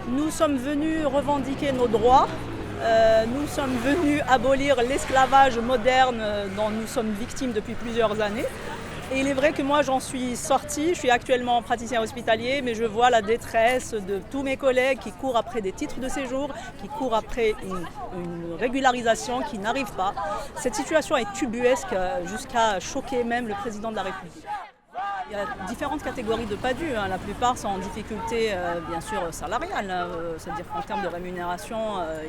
Nous sommes venus revendiquer nos droits. Nous sommes venus abolir l'esclavage moderne dont nous sommes victimes depuis plusieurs années. Et il est vrai que moi j'en suis sortie, je suis actuellement praticien hospitalier, mais je vois la détresse de tous mes collègues qui courent après des titres de séjour, qui courent après une régularisation, qui n'arrive pas. Cette situation est ubuesque jusqu'à choquer même le président de la République. Il y a différentes catégories de PADU. La plupart sont en difficulté, bien sûr, salariale. C'est-à-dire qu'en termes de rémunération,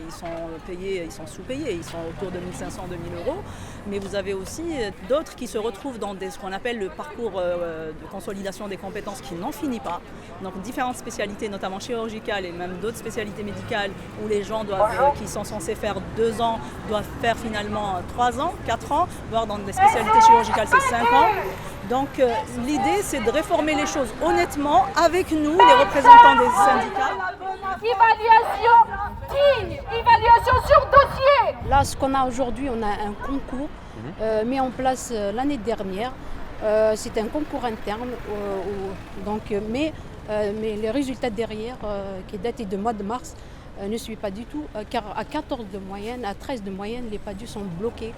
ils sont sous-payés. Ils sont autour de 1 500 à 2 000 euros. Mais vous avez aussi d'autres qui se retrouvent dans ce qu'on appelle le parcours de consolidation des compétences qui n'en finit pas. Donc différentes spécialités, notamment chirurgicales et même d'autres spécialités médicales où les gens qui sont censés faire 2 ans doivent faire finalement 3 ans, 4 ans, voire dans des spécialités chirurgicales c'est 5 ans. Donc l'idée c'est de réformer les choses honnêtement avec nous, les représentants des syndicats. Évaluation digne, évaluation sur dossier. Là ce qu'on a aujourd'hui, on a un concours mis en place l'année dernière. C'est un concours interne, mais les résultats derrière, qui datent du mois de mars, ne suivent pas du tout, car à 14 de moyenne, à 13 de moyenne, les PADU sont bloqués.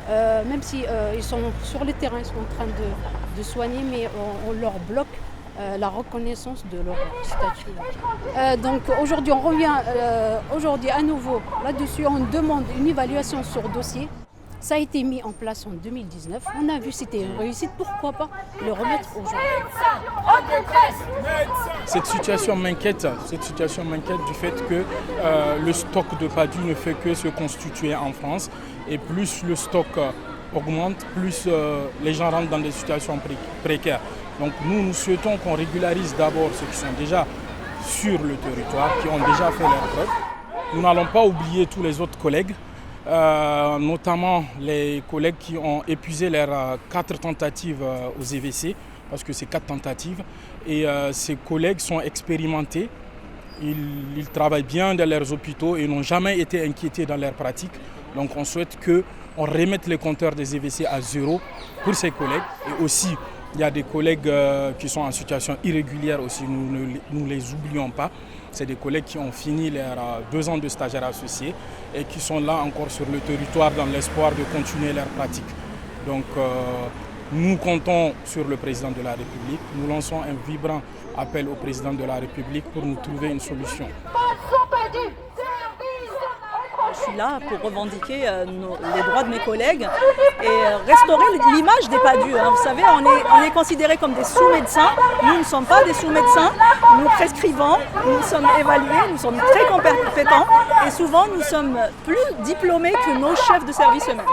Même si ils sont sur le terrain, ils sont en train de soigner, mais on leur bloque la reconnaissance de leur statut. Donc aujourd'hui, on revient à nouveau là-dessus, on demande une évaluation sur dossier. Ça a été mis en place en 2019. On a vu que c'était une réussite. Pourquoi pas le remettre aujourd'hui? Cette situation m'inquiète du fait que le stock de PADU ne fait que se constituer en France. Et plus le stock augmente, plus les gens rentrent dans des situations précaires. Donc nous souhaitons qu'on régularise d'abord ceux qui sont déjà sur le territoire, qui ont déjà fait leurs preuves. Nous n'allons pas oublier tous les autres collègues. Notamment les collègues qui ont épuisé leurs 4 tentatives aux EVC, parce que c'est 4 tentatives. Et ces collègues sont expérimentés, ils travaillent bien dans leurs hôpitaux et n'ont jamais été inquiétés dans leur pratique. Donc on souhaite qu'on remette les compteurs des EVC à 0 pour ces collègues. Et aussi, il y a des collègues qui sont en situation irrégulière aussi, nous ne les oublions pas. C'est des collègues qui ont fini leurs 2 ans de stagiaires associés et qui sont là encore sur le territoire dans l'espoir de continuer leur pratique. Donc nous comptons sur le président de la République. Nous lançons un vibrant appel au président de la République pour nous trouver une solution. Je suis là pour revendiquer les droits de mes collègues et restaurer l'image des PADU. Vous savez, on est considérés comme des sous-médecins. Nous ne sommes pas des sous-médecins. Nous prescrivons, nous sommes évalués, nous sommes très compétents et souvent nous sommes plus diplômés que nos chefs de service eux-mêmes.